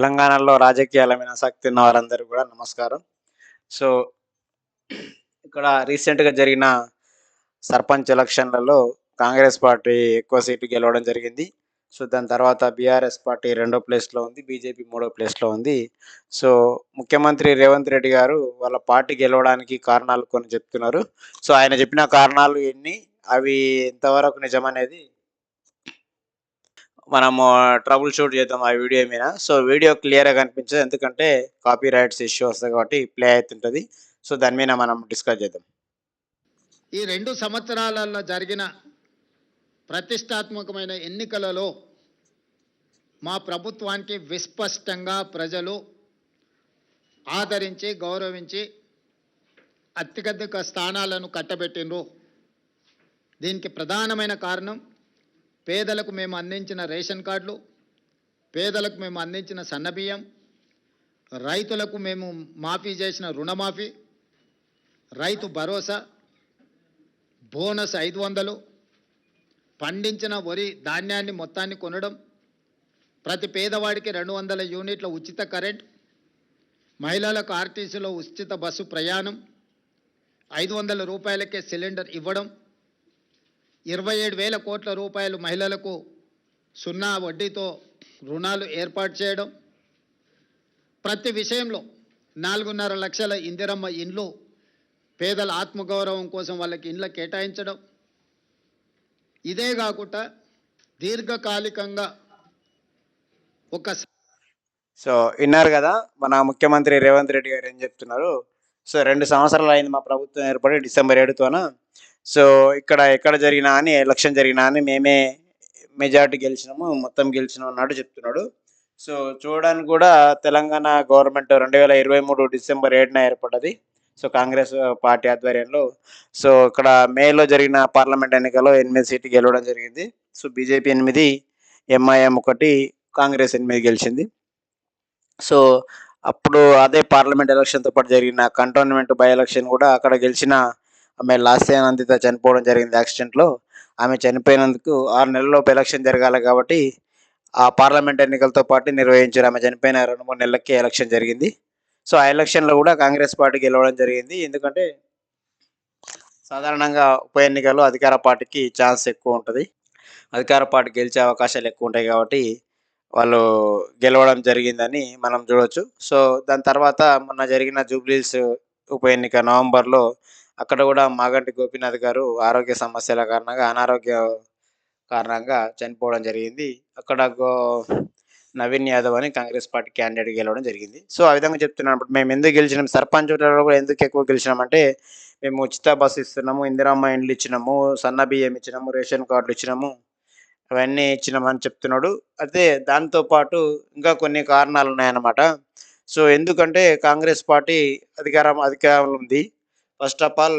తెలంగాణలో రాజకీయాల మీద ఆసక్తి ఉన్న వారందరికీ కూడా నమస్కారం. సో, ఇక్కడ రీసెంట్‌గా జరిగిన సర్పంచ్ ఎలక్షన్‌లలో కాంగ్రెస్ పార్టీ ఎక్కువ సీట్లు గెలవడం జరిగింది. సో, దాని తర్వాత బీఆర్ఎస్ పార్టీ రెండో ప్లేస్‌లో ఉంది. బీజేపీ మూడో ప్లేస్‌లో ఉంది. సో, ముఖ్యమంత్రి రేవంత్ రెడ్డి గారు వాళ్ళ పార్టీ గెలవడానికి కారణాలు కొన్ని చెప్తున్నారు. సో, ఆయన చెప్పిన కారణాలు ఎన్ని? అవి ఎంతవరకు నిజమనేది మనము ట్రబుల్ షూట్ చేద్దాం ఆ వీడియో మీద. సో, వీడియో క్లియర్‌గా కనిపించదు. ఎందుకంటే కాపీరైట్స్ ఇష్యూ వస్తది కాబట్టి ప్లే అయితుంటది. సో, దాని మీద మనం డిస్కస్ చేద్దాం. ఈ 2 సంవత్సరాలలో జరిగిన ప్రతిష్టాత్మకమైన ఎన్నికలలో మా ప్రభుత్వానికి విస్పష్టంగా ప్రజలు ఆదరించి, గౌరవించి అత్యధిక స్థానాలను కట్టబెట్టిండ్రు. దీనికి ప్రధానమైన కారణం పేదలకు మేము అందించిన రేషన్ కార్డులు, పేదలకు మేము అందించిన సన్నబియ్యం, రైతులకు మేము మాఫీ చేసిన రుణమాఫీ, రైతు భరోసా, బోనస్ 500, పండించిన వరి ధాన్యాన్ని మొత్తాన్ని కొనడం, ప్రతి పేదవాడికి 200 యూనిట్ల ఉచిత కరెంట్, మహిళలకు ఆర్టీసీలో ఉచిత బస్సు ప్రయాణం, 500 రూపాయలకే సిలిండర్ ఇవ్వడం, 27,000 కోట్ల రూపాయలు మహిళలకు 0 వడ్డీతో రుణాలు ఏర్పాటు చేయడం, ప్రతి విషయంలో 4.5 లక్షల ఇందిరమ్మ ఇండ్లు పేదల ఆత్మగౌరవం కోసం వాళ్ళకి ఇండ్ల కేటాయించడం. ఇదే కాకుండా దీర్ఘకాలికంగా ఒక సో, ఇన్నారు గదా! మన ముఖ్యమంత్రి రేవంత్ రెడ్డి గారు ఏం చెప్తున్నారు. సో, 2 సంవత్సరాలు అయింది మా ప్రభుత్వం ఏర్పడి డిసెంబర్ 7తోన. సో, ఎక్కడ జరిగినా అని ఎలక్షన్ జరిగినా అని మేమే మెజారిటీ గెలిచినాము, మొత్తం గెలిచినాం అన్నట్టు చెప్తున్నాడు. సో, చూడడానికి కూడా తెలంగాణ గవర్నమెంట్ 2023 డిసెంబర్ 7న ఏర్పడ్డది. సో, కాంగ్రెస్ పార్టీ ఆధ్వర్యంలో. సో, ఇక్కడ మేలో జరిగిన పార్లమెంట్ ఎన్నికల్లో 8 సీట్లు గెలవడం జరిగింది. సో, బీజేపీ 8, ఎంఐఎం 1, కాంగ్రెస్ 8 గెలిచింది. సో, అప్పుడు అదే పార్లమెంట్ ఎలక్షన్‌తో పాటు జరిగిన కంటోన్మెంట్ బై ఎలక్షన్ గూడా అక్కడ గెలిచిన ఆమె లాస్య నందిత చనిపోవడం జరిగింది యాక్సిడెంట్‌లో. ఆమె చనిపోయినందుకు 6 నెలల్లోపు ఎలక్షన్ జరగాలి కాబట్టి, ఆ పార్లమెంట్ ఎన్నికలతో పాటు నిర్వహించారు. ఆమె చనిపోయిన 2, 3 నెలలకే ఎలక్షన్ జరిగింది. సో, ఆ ఎలక్షన్‌లో గూడా కాంగ్రెస్ పార్టీ గెలవడం జరిగింది. ఎందుకంటే సాధారణంగా ఉప ఎన్నికల్లో అధికార పార్టీకి ఛాన్స్ ఎక్కువుంటది. అధికార పార్టీ గెలిచే అవకాశాలు ఎక్కువుంటాయి గాబట్టి, వాళ్ళు గెలవడం జరిగిందని మనం జూడొచ్చు. సో, దాని తర్వాత మొన్న జరిగిన జూబ్లీహిల్స్ ఉప ఎన్నిక నవంబర్‌లో అక్కడ గూడా మాగంటి గోపీనాథ్ గారు ఆరోగ్య సమస్యల కారణంగా, అనారోగ్య కారణంగా చనిపోవడం జరిగింది. అక్కడ నవీన్ యాదవ్ అని కాంగ్రెస్ పార్టీ క్యాండిడేట్ గెలవడం జరిగింది. సో, ఆ విధంగా చెప్తున్నప్పుడు మేమెందుకు గెలిచినాం, సర్పంచ్‌లలో కూడా ఎందుకు ఎక్కువ గెలిచినామంటే, మేము ఉచిత బస్సు ఇస్తున్నాము, ఇందిరమ్మ ఇండ్లు ఇచ్చినాము, సన్న బియ్యం ఇచ్చినాము, రేషన్ కార్డులు ఇచ్చినాము. అవన్నీ ఇచ్చినామని చెప్తున్నాడు. అయితే దాంతో పాటు ఇంకా కొన్ని కారణాలున్నాయన్నమాట. సో, ఎందుకంటే కాంగ్రెస్ పార్టీ అధికారంలో ఉంది. First of all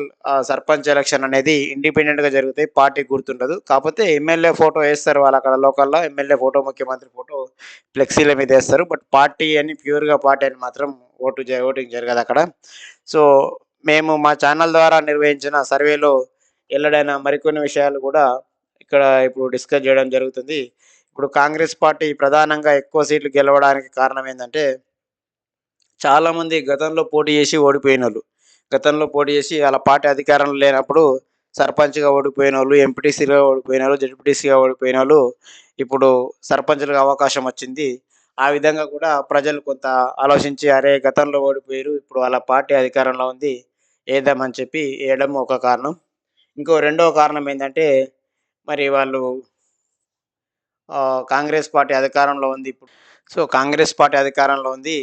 sarpanch election అనేది ఇండిపెండెంట్‌గా జరుగుతాయి. పార్టీకి గుర్తుండదు. కాపోతే ఎమ్మెల్యే ఫోటో ఏస్తారు వాళ్ళక్కడ లోకల్‌లో. ఎమ్మెల్యే ఫోటో, ముఖ్యమంత్రి ఫోటో ఫ్లెక్సీల మీద ఏస్తారు. బట్ పార్టీ అని ప్యూర్‌గా పార్టీ అని మాత్రం ఓటింగ్ జరగదక్కడ. సో, మేము మా ఛానల్ ద్వారా నిర్వహించిన సర్వేలో వెల్లడైన మరికొన్ని విషయాలు కూడా ఇక్కడ ఇప్పుడు డిస్కస్ చేయడం జరుగుతుంది. ఇప్పుడు కాంగ్రెస్ పార్టీ ప్రధానంగా ఎక్కువ సీట్లు గెలవడానికి కారణం ఏందంటే, చాలామంది గతంలో పోటీ చేసి ఓడిపోయినోళ్ళు. గతంలో పోటీ చేసి ఆళ్ళ పార్టీ అధికారంలో లేనప్పుడు సర్పంచ్‌గా ఓడిపోయినోళ్ళు, ఎంపీటీసీ‌గా ఓడిపోయినోళ్ళు, జెడ్పీటీసీ‌గా ఓడిపోయినోళ్ళు ఇప్పుడు సర్పంచ్‌లుగా అవకాశం వచ్చింది. ఆ విధంగా కూడా ప్రజలు కొంత ఆలోచించి, అరే! గతంలో ఓడిపోయిర్రు. ఇప్పుడు వాళ్ళ పార్టీ అధికారంలో ఉంది. ఏద్దామని చెప్పి ఎయడం ఒక కారణం. ఇంకో రెండో కారణం ఏందంటే, మరి వాళ్ళు కాంగ్రెస్ పార్టీ అధికారంలో ఉంది ఇప్పుడు. సో, కాంగ్రెస్ పార్టీ అధికారంలో ఉంది.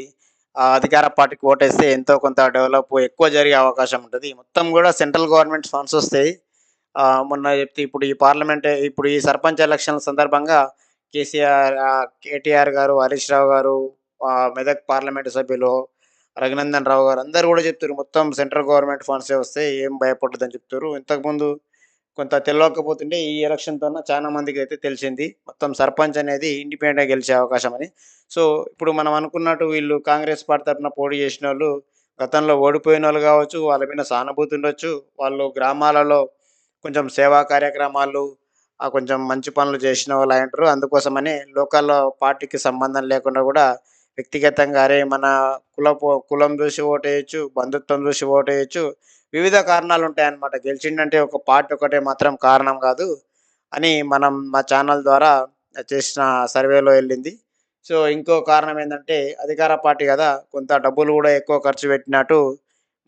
అధికార పార్టీకి ఓటేస్తే ఎంతో కొంత డెవలప్ ఎక్కువ జరిగే అవకాశం ఉంటది. మొత్తం గూడా సెంట్రల్ గవర్నమెంట్ ఫండ్స్ ఒస్తాయి. మొన్న చెప్తే ఇప్పుడు ఈ సర్పంచ్ ఎలక్షన్‌ల సందర్భంగా కేటీఆర్ గారు, హరీష్ రావు గారు, మెదక్ పార్లమెంటు సభ్యులు రఘునందన్ రావు గారు అందరూ గూడా చెప్తుర్రు. మొత్తం సెంట్రల్ గవర్నమెంట్ ఫండ్సే వస్తాయి. ఏం భయపడొద్దని చెప్తుర్రు. ఇంతకుముందు కొంత తెలవకపోతుంటే ఈ ఎలక్షన్‌తోన చాలా మందికైతే తెలిసింది. మొత్తం సర్పంచ్ అనేది ఇండిపెండెంట్‌గా గెలిచే అవకాశం అని. సో, ఇప్పుడు మనం అనుకున్నట్టు వీళ్ళు కాంగ్రెస్ పార్టీ తరపున పోటీ చేసినోళ్ళు గతంలో ఓడిపోయినోళ్ళు గావచ్చు, వాళ్ళ మీద సానుభూతి ఉండొచ్చు. వాళ్ళు గ్రామాలలో కొంచెం సేవా కార్యక్రమాలు, కొంచెం మంచి పనులు చేసిన వాళ్ళు అయ్యుంటారు. అందుకోసమని లోకల్‌లో పార్టీకి సంబంధం లేకుండా గూడా వ్యక్తిగతంగా అరే మన కులం చూసి ఓటేయొచ్చు, బంధుత్వం చూసి ఓటేయొచ్చు. వివిధ కారణాలుంటాయన్నమాట. గెలిచిండంటే ఒక పార్టీ ఒకటే మాత్రం కారణం కాదు అని మా ఛానల్ ద్వారా చేసిన సర్వేలో ఎళ్ళింది. సో, ఇంకో కారణం ఏందంటే అధికార పార్టీ గదా! కొంత డబ్బులు గూడా ఎక్కువ ఖర్చు పెట్టినట్టు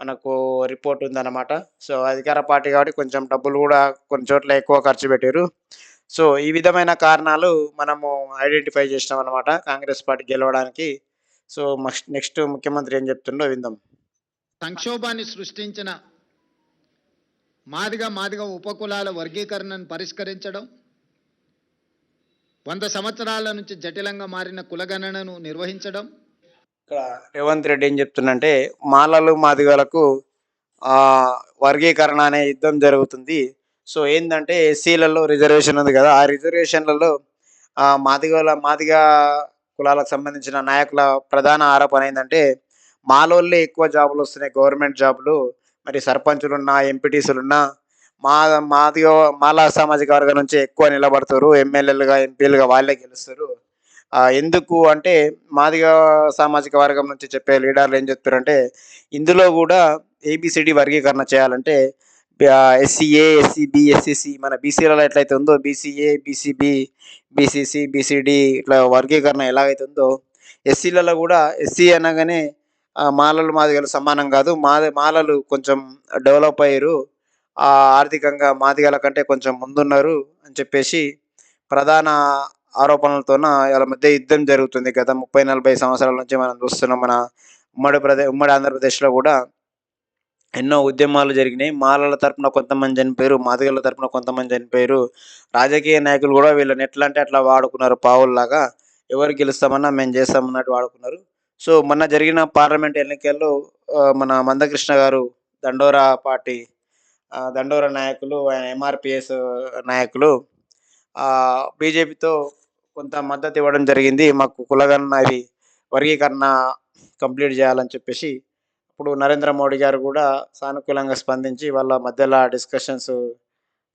మనకు రిపోర్ట్ ఉందన్నమాట. సో, అధికార పార్టీ కాబట్టి కొంచెం డబ్బులు గూడా కొన్ని చోట్ల ఎక్కువ ఖర్చు పెట్టిర్రు. సో, ఈ విధమైన కారణాలు మనము ఐడెంటిఫై చేసినామన్నమాట కాంగ్రెస్ పార్టీ గెలవడానికి. సో, నెక్స్ట్ ముఖ్యమంత్రి ఏం చెప్తుండో విందాం. సంక్షోభాన్ని సృష్టించిన మాదిగ ఉపకులాల వర్గీకరణను పరిష్కరించడం, 100 సంవత్సరాల నుంచి జటిలంగా మారిన కులగణనను నిర్వహించడం, ఇక్కడ రేవంత్ రెడ్డి ఏం చెప్తుండంటే మాలలు, మాదిగలకు వర్గీకరణ అనే యుద్ధం జరుగుతుంది. సో, ఏందంటే ఎస్సీలలో రిజర్వేషన్ ఉంది గదా! ఆ రిజర్వేషన్‌లలో మాదిగ కులాలకు సంబంధించిన నాయకుల ప్రధాన ఆరోపణ ఏందంటే, మాలోళ్ళే ఎక్కువ జాబులొస్తున్నాయి గవర్నమెంట్ జాబులు. మరి సర్పంచులున్నా, ఎంపీటీసీలున్నా మా మాదిగ మాల సామాజిక వర్గం నుంచి ఎక్కువ నిలబడుతుర్రు. ఎమ్మెల్యేలుగా, ఎంపీలుగా వాళ్ళే గెలుస్తుర్రు. ఎందుకు అంటే మాదిగ సామాజిక వర్గం నుంచి చెప్పే లీడర్లు ఏం చెప్తుర్రంటే, ఇందులో గూడా ఏబీసీడీ వర్గీకరణ చేయాలంటే ఎస్సీఏ, ఎస్సీబీ, ఎస్సీసీ మన బీసీలలో ఎట్లయితే ఉందో బీసీఏ, బీసీబీ, బీసీసీ, బీసీడీ ఇట్లా వర్గీకరణ ఎలాగైతే ఉందో ఎస్సీలలో గూడా ఎస్సీ అనగానే మాలలు, మాదిగలు సమానం గాదు. మాలలు కొంచెం డెవలప్ అయ్యిర్రు. ఆర్థికంగా మాదిగల కంటే కొంచెం ముందున్నారు అని చెప్పేసి ప్రధాన ఆరోపణలతోన ఈళ్ళ మధ్య యుద్ధం జరుగుతుంది. గత 30, 40 సంవత్సరాల నుంచి మనం చూస్తున్నాం. మన ఉమ్మడి ఆంధ్రప్రదేశ్‌లో గూడా ఎన్నో ఉద్యమాలు జరిగినాయి. మాలల తరపున కొంతమంది చనిపోయారు. మాదిగల తరపున కొంతమంది చనిపోయారు. రాజకీయ నాయకులు గూడా వీళ్ళని ఎట్లా అంటే అట్లా వాడుకున్నారు పావుల్లాగా. ఎవరు గెలుస్తామన్నా మేము చేస్తామన్నట్టు వాడుకున్నారు. సో, మొన్న జరిగిన పార్లమెంట్ ఎన్నికల్లో మన మందకృష్ణ గారు దండోరా పార్టీ దండోరా నాయకులు, ఆయన ఎంఆర్‌పీఎస్ నాయకులు బీజేపీతో కొంత మద్దతు ఇవ్వడం జరిగింది. మాకు కులగణన ఇది వర్గీకరణ కంప్లీట్ చేయాలని చెప్పేసి. ఇప్పుడు నరేంద్ర మోడీ గారు గూడా సానుకూలంగా స్పందించి వాళ్ళ మధ్యల డిస్కషన్స్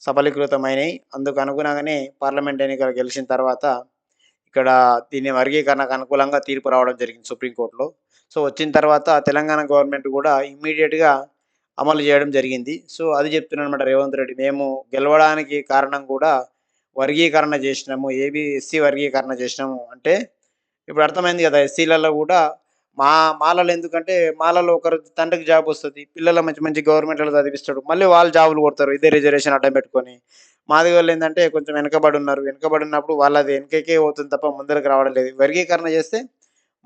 సఫలీకృతమైనయి. అందుకు అనుగుణంగానే పార్లమెంట్ ఎన్నికలు గెలిచిన తర్వాత ఇక్కడ దీని వర్గీకరణకు అనుకూలంగా తీర్పు రావడం జరిగింది సుప్రీం కోర్ట్‌లో. సో, వచ్చిన తర్వాత తెలంగాణ గవర్నమెంట్ గూడా ఇమ్మీడియేట్‌గా అమలు జేయడం జరిగింది. సో, అది చెప్తున్నానన్నమాట రేవంత్ రెడ్డి. మేము గెలవడానికి కారణం కూడా వర్గీకరణ జేసినాము. ఎస్సీ వర్గీకరణ జేసినాము. అంటే ఇప్పుడు అర్థమైంది గదా! ఎస్సీలలో గూడా మాలలు ఎందుకంటే మాలలో ఒకరు తండ్రికి జాబొస్తది. పిల్లలు మంచి మంచి గవర్నమెంట్‌లలో చదివిస్తాడు. మళ్ళీ వాళ్ళు జాబులు కొడతారు. ఇదే రిజర్వేషన్ అడ్డం పెట్టుకొని. మాదిగోళ్ళేందంటే కొంచెం వెనకబడున్నారు. వెనకబడినప్పుడు వాళ్ళది వెనకకే పోతుంది తప్ప ముందరికి రావడం లేదు. వర్గీకరణ చేస్తే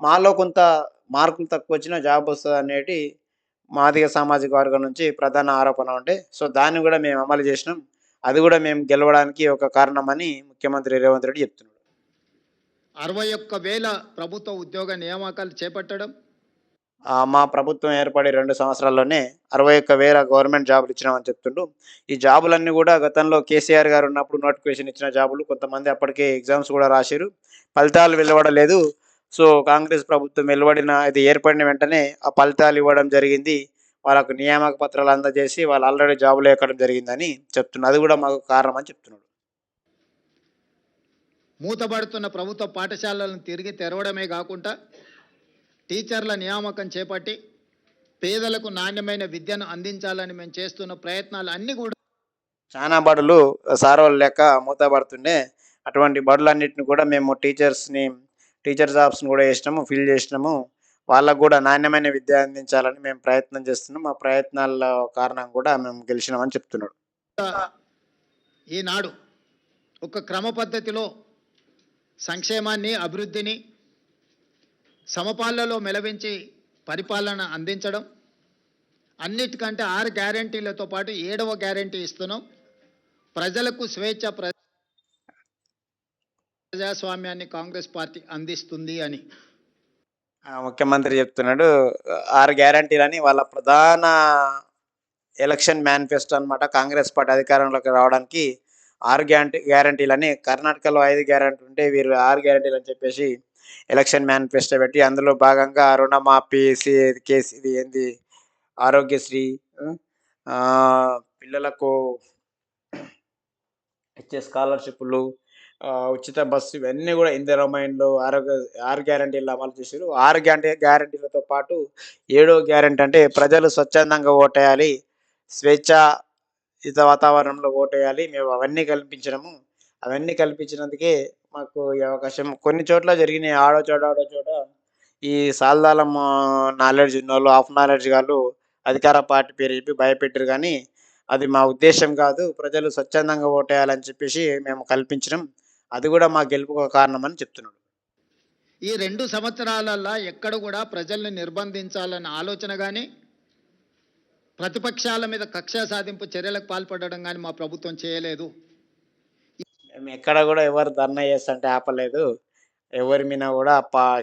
మాలో కొంత మార్కులు తక్కువొచ్చినా జాబొస్తదనేటి మాదిగ సామాజిక వర్గం నుంచి ప్రధాన ఆరోపణ ఉండే. సో, దాన్ని గూడా మేము అమలు జేసినాం. అది గూడా మేము గెలవడానికి ఒక కారణమని ముఖ్యమంత్రి రేవంత్ రెడ్డి చెప్తున్నాడు. 61,000 ప్రభుత్వ ఉద్యోగ నియామకాలు చేపట్టడం, మా ప్రభుత్వం ఏర్పడి 2 సంవత్సరాల్లోనే 61,000 గవర్నమెంట్ జాబులు ఇచ్చినామని చెప్తుండు. ఈ జాబులన్నీ గూడా గతంలో కేసీఆర్ గారు ఉన్నప్పుడు నోటిఫికేషన్ ఇచ్చిన జాబులు. కొంతమంది అప్పటికే ఎగ్జామ్స్ గూడా రాసిర్రు. ఫలితాలు వెలువడలేదు. సో, కాంగ్రెస్ ప్రభుత్వం ఇది ఏర్పడిన వెంటనే ఆ ఫలితాలు ఇవ్వడం జరిగింది. వాళ్ళకు నియామక పత్రాలు అందజేసి వాళ్ళు ఆల్రెడీ జాబులు ఎక్కడం జరిగిందని చెప్తున్నారు. అది గూడా మాకు కారణమని చెప్తున్నాడు. మూతబడుతున్న ప్రభుత్వ పాఠశాలలను తిరిగి తెరవడమే కాకుండా టీచర్ల నియామకం చేపట్టి పేదలకు నాణ్యమైన విద్యను అందించాలని మేము చేస్తున్న ప్రయత్నాలు అన్నీ కూడా చానా బడులు సారోలు లేక మూతబడుతుండే. అటువంటి బడులన్నిటిని కూడా మేము టీచర్ జాబ్స్‌ని గూడా ఏసినాము. ఫిల్ జేసినాము. వాళ్ళకి గూడా నాణ్యమైన విద్య అందించాలని మేము ప్రయత్నం చేస్తున్నాం. మా ప్రయత్నాల్లో కారణం గూడా మేము గెలిచినామని చెప్తున్నాడు. ఈనాడు ఒక క్రమ పద్ధతిలో సంక్షేమాన్ని, అభివృద్ధిని సమపాళ్లలో మెలవించి పరిపాలన అందించడం, అన్నిటికంటే 6 గ్యారంటీలతో పాటు 7వ గ్యారంటీ ఇస్తున్నాం. ప్రజలకు స్వేచ్ఛ, ప్రజాస్వామ్యాన్ని కాంగ్రెస్ పార్టీ అందిస్తుంది అని ముఖ్యమంత్రి చెప్తున్నాడు. 6 గ్యారంటీలని వాళ్ళ ప్రధాన ఎలక్షన్ మేనిఫెస్టో అన్నమాట. కాంగ్రెస్ పార్టీ అధికారంలోకి రావడానికి 6 గ్యారంటీలని కర్ణాటకలో 5 గ్యారంటీలు ఉంటే వీరు 6 గ్యారంటీలని చెప్పేసి ఎలక్షన్ మేనిఫెస్టో పెట్టి అందులో భాగంగా రుణమాఫీ, ఇది ఏంది ఆరోగ్యశ్రీ, పిల్లలకు ఇచ్చే స్కాలర్‌షిప్పులు, ఉచిత బస్సు ఇవన్నీ గూడా ఇందిరమ్మ ఇండ్లు, 6 గ్యారంటీలు అమలు చేసిర్రు. 6 గ్యారంటీలతో పాటు ఏడో గ్యారంటీ అంటే ప్రజలు స్వచ్ఛందంగా ఓటేయాలి. స్వేచ్ఛాయుత వాతావరణంలో ఓటేయాలి. మేము అవన్నీ కల్పించినము. అవన్నీ కల్పించినందుకే మాకు ఈ అవకాశం కొన్ని చోట్ల జరిగినాయి. ఆడో చోట ఈ సాల్దాలం నాలెడ్జ్ ఉన్నోళ్ళు, హాఫ్ నాలెడ్జ్ గాళ్ళు అధికార పార్టీ పేరు చెప్పి భయపెట్టిర్రు గానీ, అది మా ఉద్దేశ్యం కాదు. ప్రజలు స్వచ్ఛందంగా ఓటేయాలని చెప్పేసి మేము కల్పించినాం. అది గూడా మా గెలుపుకు కారణమని చెప్తున్నాడు. ఈ 2 సంవత్సరాలల్లా ఎక్కడ కూడా ప్రజల్ని నిర్బంధించాలన్న ఆలోచన గాని, ప్రతిపక్షాల మీద కక్ష సాధింపు చర్యలకు పాల్పడడం గాని మా ప్రభుత్వం చేయలేదు. మేమెక్కడ గూడా ఎవరు ధర్నా చేస్తంటే ఆపలేదు. ఎవరి మీద గూడా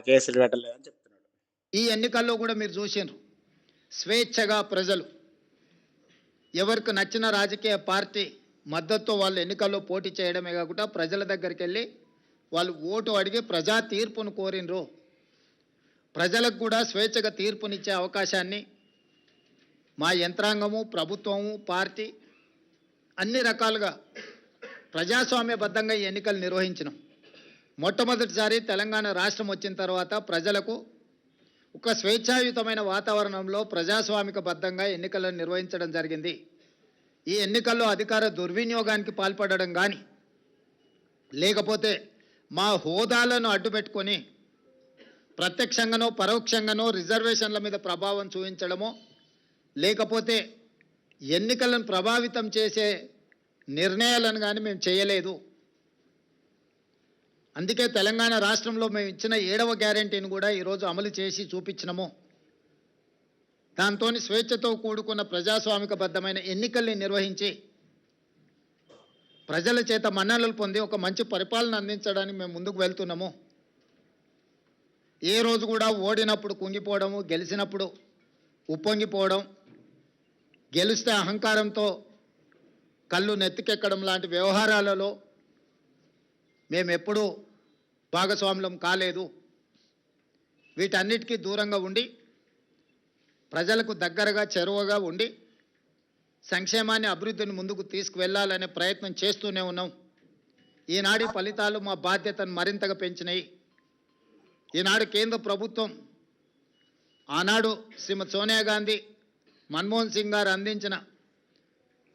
కేసులు పెట్టలేదని చెప్తున్నాడు. ఈ ఎన్నికల్లో కూడా మీరు చూసిండ్రు. స్వేచ్ఛగా ప్రజలు ఎవరికి నచ్చిన రాజకీయ పార్టీ మద్దతుతో వాళ్ళు ఎన్నికల్లో పోటీ చేయడమే కాకుండా ప్రజల దగ్గరికి వెళ్ళి వాళ్ళు ఓటు అడిగి ప్రజా తీర్పును కోరినరు. ప్రజలకు కూడా స్వేచ్ఛగా తీర్పునిచ్చే అవకాశాన్ని మా యంత్రాంగము, ప్రభుత్వము, పార్టీ అన్ని రకాలుగా ప్రజాస్వామ్యబద్ధంగా ఈ ఎన్నికలు నిర్వహించినాం. మొట్టమొదటిసారి తెలంగాణ రాష్ట్రం వచ్చిన తర్వాత ప్రజలకు ఒక స్వేచ్ఛాయుతమైన వాతావరణంలో ప్రజాస్వామికబద్ధంగా ఎన్నికలను నిర్వహించడం జరిగింది. ఈ ఎన్నికల్లో అధికార దుర్వినియోగానికి పాల్పడడం కానీ, లేకపోతే మా హోదాలను అడ్డుపెట్టుకొని ప్రత్యక్షంగానో పరోక్షంగానో రిజర్వేషన్ల మీద ప్రభావం చూపించడమో, లేకపోతే ఎన్నికలను ప్రభావితం చేసే నిర్ణయాలను కానీ మేము చేయలేదు. అందుకే తెలంగాణ రాష్ట్రంలో మేము ఇచ్చిన 7వ గ్యారెంటీని కూడా ఈరోజు అమలు చేసి చూపించినాము. దాంతో స్వేచ్ఛతో కూడుకున్న ప్రజాస్వామికబద్ధమైన ఎన్నికల్ని నిర్వహించి ప్రజల చేత మన్ననలు పొంది ఒక మంచి పరిపాలన అందించడానికి మేము ముందుకు వెళ్తున్నాము. ఏ రోజు కూడా ఓడినప్పుడు కుంగిపోవడము, గెలిచినప్పుడు ఉప్పొంగిపోవడం, గెలిస్తే అహంకారంతో కళ్ళు నెత్తికెక్కడం లాంటి వ్యవహారాలలో మేమెప్పుడూ భాగస్వాములం కాలేదు. వీటన్నిటికీ దూరంగా ఉండి ప్రజలకు దగ్గరగా చేరువగా ఉండి సంక్షేమాన్ని, అభివృద్ధిని ముందుకు తీసుకువెళ్ళాలనే ప్రయత్నం చేస్తూనే ఉన్నాం. ఈనాటి ఫలితాలు మా బాధ్యతను మరింతగా పెంచినాయి. ఈనాడు కేంద్ర ప్రభుత్వం ఆనాడు శ్రీమతి సోనియా గాంధీ, మన్మోహన్ సింగ్ గారు అందించిన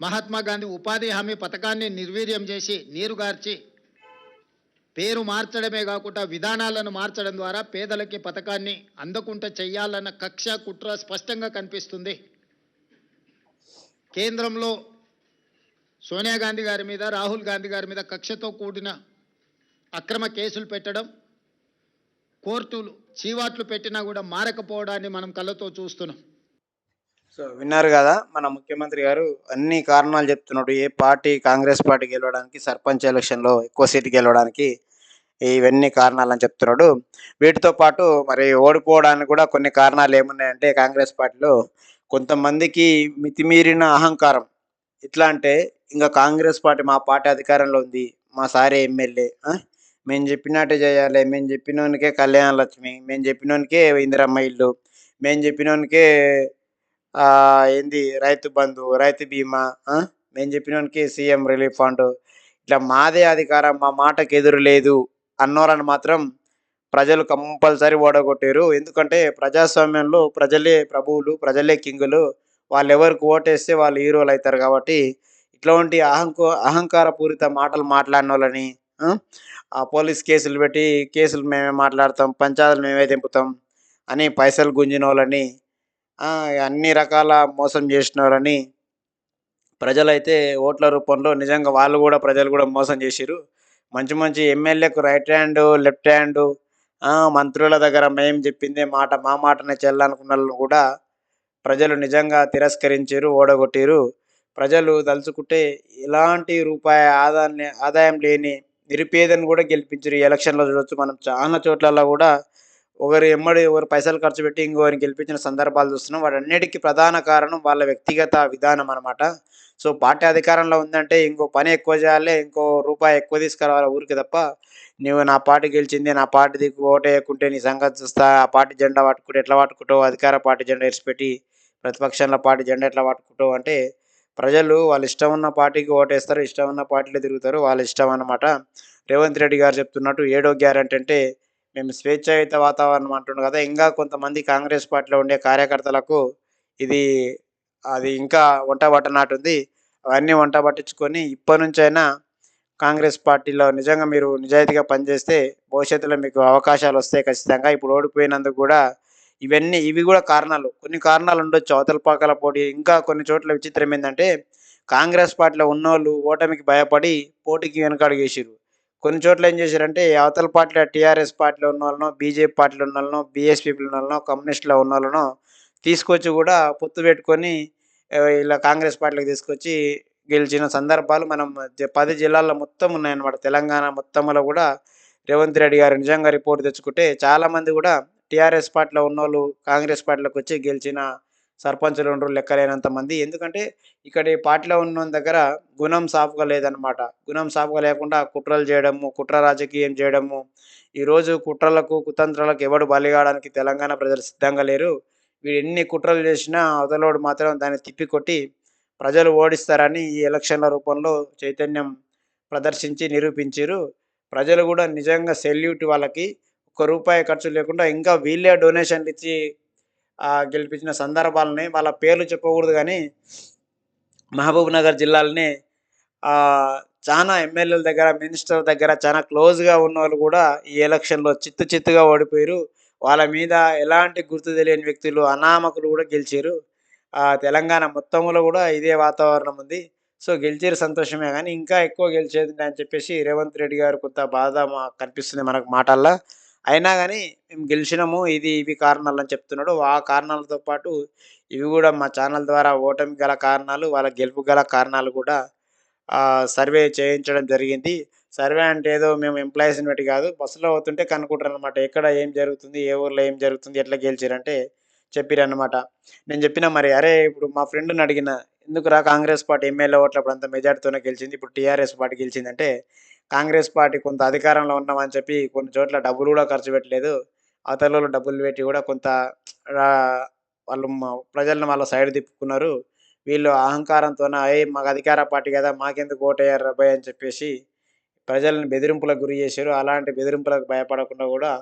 మహాత్మా గాంధీ ఉపాధి హామీ పథకాన్ని నిర్వీర్యం చేసి నీరుగార్చి పేరు మార్చడమే కాకుండా విధానాలను మార్చడం ద్వారా పేదలకి పథకాన్ని అందకుండా చెయ్యాలన్న కక్ష, కుట్ర స్పష్టంగా కనిపిస్తుంది. కేంద్రంలో సోనియా గాంధీ గారి మీద, రాహుల్ గాంధీ గారి మీద కక్షతో కూడిన అక్రమ కేసులు పెట్టడం, కోర్టులు చీవాట్లు పెట్టినా కూడా మారకపోవడాన్ని మనం కళ్ళతో చూస్తున్నాం. సో విన్నారు గదా! మన ముఖ్యమంత్రి గారు అన్ని కారణాలు చెప్తున్నాడు. ఏ పార్టీ కాంగ్రెస్ పార్టీ గెలవడానికి, సర్పంచ్ ఎలక్షన్‌లో ఎక్కువ సీటు గెలవడానికి ఇవన్నీ కారణాలని చెప్తున్నాడు. వీటితో పాటు మరి ఓడిపోవడానికి కూడా కొన్ని కారణాలు ఏమున్నాయంటే కాంగ్రెస్ పార్టీలో కొంతమందికి మితిమీరిన అహంకారం. ఎట్లా అంటే ఇంక కాంగ్రెస్ పార్టీ మా పార్టీ అధికారంలో ఉంది. మా సారే ఎమ్మెల్యే. మేము చెప్పినట్టే చేయాలి. మేము చెప్పినోనికే కళ్యాణ లక్ష్మి. మేము చెప్పినోనికే ఇందిరమ్మ ఇల్లు. మేము చెప్పినోనికే ఏంది రైతు బంధు, రైతు బీమా, మేము చెప్పినోనికి సీఎం రిలీఫ్ ఫండ్. ఇట్లా మాదే అధికారం, మా మాటకు ఎదురు లేదు అన్నోళ్ళని మాత్రం ప్రజలు కంపల్సరీ ఓడగొట్టారు. ఎందుకంటే ప్రజాస్వామ్యంలో ప్రజలే ప్రభువులు, ప్రజలే కింగులు. వాళ్ళెవరికి ఓటేస్తే వాళ్ళు హీరోలు అవుతారు కాబట్టి ఇట్లాంటి అహంకారపూరిత మాటలు మాట్లాడినోళ్ళని పోలీస్ కేసులు పెట్టి కేసులు మేమే మాట్లాడతాం, పంచాయతీలు మేమే తెంపుతాం అని పైసలు గుంజినోళ్ళని, అన్ని రకాల మోసం చేసినోళ్ళని ప్రజలైతే ఓట్ల రూపంలో నిజంగా వాళ్ళు కూడా ప్రజలు కూడా మోసం చేసిర్రు. మంచి మంచి ఎమ్మెల్యేకు రైట్ హ్యాండు, లెఫ్ట్ హ్యాండు, మంత్రుల దగ్గర మేము చెప్పిందే మాట, మా మాటనే చెల్లాలనుకున్నోళ్ళని కూడా ప్రజలు నిజంగా తిరస్కరించారు, ఓడగొట్టిర్రు. ప్రజలు తలుచుకుంటే ఎలాంటి రూపాయి ఆదాయం లేని నిరుపేదను కూడా గెలిపించారు. ఈ ఎలక్షన్‌లో చూడొచ్చు మనం చాలా చోట్లల్లో కూడా ఒకరు పైసలు ఖర్చు పెట్టి ఇంకొకరిని గెలిపించిన సందర్భాలు చూస్తున్నాం. వాటన్నిటికి ప్రధాన కారణం వాళ్ళ వ్యక్తిగత విధానం అన్నమాట. సో పార్టీ అధికారంలో ఉందంటే ఇంకో పని ఎక్కువ చేయాలి, ఇంకో రూపాయి ఎక్కువ తీసుకురావాలి ఊరికి తప్ప, నువ్వు నా పార్టీ గెలిచింది, నా పార్టీకి ఓటేయకుంటే నీ సంగతి చూస్తా, ఆ పార్టీ జెండా పట్టుకుంటే ఎట్లా పట్టుకుంటావు, అధికార పార్టీ జెండా ఇడిచిపెట్టి ప్రతిపక్షంలో పార్టీ జెండా ఎట్లా పట్టుకుంటావు అంటే ప్రజలు వాళ్ళ ఇష్టం ఉన్న పార్టీకి ఓటేస్తారు, ఇష్టం ఉన్న పార్టీలో తిరుగుతారు, వాళ్ళ ఇష్టం అన్నమాట. రేవంత్ రెడ్డి గారు చెప్తున్నట్టు ఏడో గ్యారంటీ అంటే మేము స్వేచ్ఛాయుత వాతావరణం అంటుండు కదా! ఇంకా కొంతమంది కాంగ్రెస్ పార్టీలో ఉండే కార్యకర్తలకు ఇది అది ఇంకా వంట పట్టనట్టుంది. అవన్నీ వంట పట్టించుకొని ఇప్పటినుంచైనా కాంగ్రెస్ పార్టీలో నిజంగా మీరు నిజాయితీగా పనిచేస్తే భవిష్యత్తులో మీకు అవకాశాలొస్తాయి ఖచ్చితంగా. ఇప్పుడు ఓడిపోయినందుకు గూడా ఇవి గూడా కారణాలు. కొన్ని కారణాలుండొచ్చు. అవతల పక్కల పోటీ ఇంకా కొన్ని చోట్ల విచిత్రం ఏందంటే, కాంగ్రెస్ పార్టీలో ఉన్నోళ్ళు ఓటమికి భయపడి పోటీకి వెనకడుగేసిర్రు. కొన్ని చోట్ల ఏం చేశారంటే, అవతల పార్టీలో టీఆర్ఎస్ పార్టీలో ఉన్నోళ్ళనో, బీజేపీ పార్టీలో ఉన్నోళ్ళనో, బీఎస్పీ ఉన్నోళ్ళనో, కమ్యూనిస్ట్‌లో ఉన్నోళ్ళనో తీసుకొచ్చి గూడా పొత్తు పెట్టుకొని ఇలా కాంగ్రెస్ పార్టీలోకి తీసుకొచ్చి గెలిచిన సందర్భాలు మనం 10 జిల్లాల్లో మొత్తం ఉన్నాయన్నమాట. తెలంగాణ మొత్తంలో గూడా రేవంత్ రెడ్డి గారు నిజంగా రిపోర్ట్ తెచ్చుకుంటే చాలామంది గూడా టీఆర్ఎస్ పార్టీలో ఉన్నోళ్ళు కాంగ్రెస్ పార్టీలోకొచ్చి గెలిచిన సర్పంచులుండ్రు లెక్కలేనంత మంది. ఎందుకంటే ఇక్కడ ఈ పార్టీలో ఉన్నోని దగ్గర గుణం సాఫ్‌గా లేదన్నమాట. గుణం సాఫ్‌గా లేకుండా కుట్రలు చేయడము, కుట్ర రాజకీయం చేయడము. ఈరోజు కుట్రలకు, కుతంత్రాలకు ఎవడు బలిగాడానికి తెలంగాణ ప్రజలు సిద్ధంగా లేరు. వీడెన్ని కుట్రలు చేసినా అవతలోడు మాత్రం దాన్ని తిప్పికొట్టి ప్రజలు ఓడిస్తారని ఈ ఎలక్షన్‌ల రూపంలో చైతన్యం ప్రదర్శించి నిరూపించిర్రు. ప్రజలు గూడా నిజంగా సెల్యూట్ వాళ్ళకి. ఒక్క రూపాయి ఖర్చు లేకుండా ఇంకా వీళ్ళే డొనేషన్‌లిచ్చి గెలిపించిన సందర్భాలున్నాయి. వాళ్ళ పేర్లు చెప్పకూడదు గానీ, మహబూబ్‌నగర్ జిల్లాలోనే చానా ఎమ్మెల్యేల దగ్గర, మినిస్టర్ దగ్గర చానా క్లోజ్‌గా ఉన్నోళ్ళు గూడా ఈ ఎలక్షన్‌లో చిత్తుగా ఓడిపోయిర్రు. వాళ్ళ మీద ఎలాంటి గుర్తు తెలియని వ్యక్తులు, అనామకులు గూడా గెలిచిర్రు. తెలంగాణ మొత్తంలో గూడా ఇదే వాతావరణం ఉంది. సో, గెలిచిర్రు సంతోషమే గానీ, ఇంకా ఎక్కువ గెలిచేది అని చెప్పేసి రేవంత్ రెడ్డి గారు కొంత బాధ కనిపిస్తుంది మనకు మాటల్లో. అయినా గానీ మేము గెలిచినాము. ఇవి కారణాలని చెప్తున్నాడు. ఆ కారణాలతో పాటు ఇవి గూడా మా ఛానల్ ద్వారా ఓటమికి గల కారణాలు, వాళ్ళ గెలుపుకి గల కారణాలు గూడా సర్వే చేయించడం జరిగింది. సర్వే అంటే ఏదో మేము ఎంప్లాయీస్‌ని బట్టి గాదు. బస్సులో పోతుంటే కనుక్కుంటారనమాట. ఎక్కడ ఏం జరుగుతుంది? ఏ ఊర్లో ఏం జరుగుతుంది? ఎట్లా గెలిచిరంటే చెప్పిరన్నమాట. నేను జెప్పిన మరి అరే! ఇప్పుడు మా ఫ్రెండ్‌ని అడిగిన, "ఎందుకురా కాంగ్రెస్ పార్టీ ఎమ్మెల్యే ఓట్లు అప్పుడు అంత మెజార్టీతోనే గెలిచింది. ఇప్పుడు టీఆర్ఎస్ పార్టీ గెలిచిందంటే" కాంగ్రెస్ పార్టీ కొంత అధికారంలో ఉన్నామని చెప్పి కొన్ని చోట్ల డబ్బులు గూడా ఖర్చు పెట్టలేదు. అవతలోళ్ళు డబ్బులు పెట్టి గూడా కొంత ఆహ్, వాళ్ళు ప్రజలను వాళ్ళ సైడ్ తిప్పుకున్నారు. వీళ్ళు అహంకారంతోన "ఏయ్! మాకు అధికార పార్టీ గదా! మాకెందుకు ఓటెయ్యర్రబ్బాయ్" అని చెప్పేసి ప్రజల్ని బెదిరింపులకు గురి చేశారు. అలాంటి బెదిరింపులకు భయపడకుండా గూడా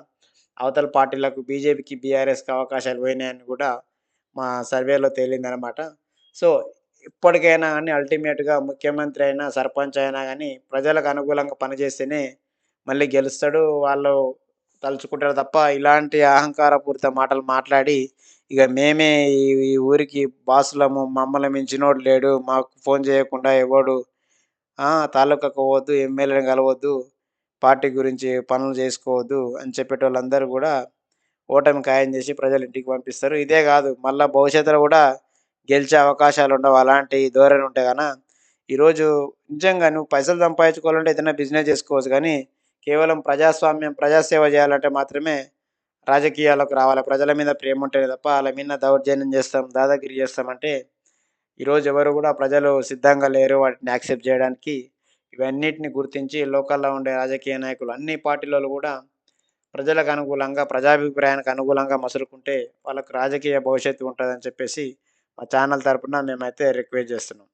అవతల పార్టీలకు బీజేపీకి, బీఆర్ఎస్‌కి అవకాశాలు పోయినాయని గూడా మా సర్వేలో తేలిందనమాట. సో, ఇప్పటికైనా గానీ అల్టిమేట్‌గా ముఖ్యమంత్రి అయినా, సర్పంచ్ అయినా గానీ ప్రజలకు అనుకూలంగా పనిచేస్తేనే మళ్ళీ గెలుస్తాడు. వాళ్ళు తలుచుకుంటారు తప్ప ఇలాంటి అహంకారపూరిత మాటలు మాట్లాడి, ఇగ మేమే ఈ ఊరికి బాసులము, మమ్మల్ని మించినోడు లేడు, మాకు ఫోను చేయకుండా ఎవడు తాలూకాకు పోవద్దు, ఎమ్మెల్యేని కలవద్దు, పార్టీ గురించి పనులు చేసుకోవద్దు అని చెప్పేటోళ్ళందరూ గూడా ఓటమి ఖాయం జేసి ప్రజలు ఇంటికి పంపిస్తారు. ఇదే గాదు మళ్ళా భవిష్యత్తులో గూడా గెలిచే అవకాశాలుండవు. అలాంటి ధోరణి ఉంటే గాన ఈరోజు నిజంగా నువ్వు పైసలు సంపాదించుకోవాలంటే ఏదైనా బిజినెస్ జేసుకోవచ్చు గానీ, కేవలం ప్రజాస్వామ్యం, ప్రజాసేవ జేయాలంటే మాత్రమే రాజకీయాల్లోకి రావాలి. ప్రజల మీద ప్రేముంటేనే తప్ప ఆళ్ళ మీద దౌర్జన్యం జేస్తాం, దాదాగిరి జేస్తామంటే ఈరోజు ఎవరు గూడా ప్రజలు సిద్ధంగా లేరు వాటిని యాక్సెప్ట్ జేయడానికి. ఇవన్నిటిని గుర్తించి లోకల్‌లో ఉండే రాజకీయ నాయకులు అన్ని పార్టీలోళ్ళు గూడా ప్రజలకు అనుకూలంగా, ప్రజాభిప్రాయానికి అనుకూలంగా మసులుకుంటే వాళ్ళకి రాజకీయ భవిష్యత్తు ఉంటదని చెప్పేసి మా ఛానల్ తరపున మేమైతే రిక్వెస్ట్ జేస్తున్నాం.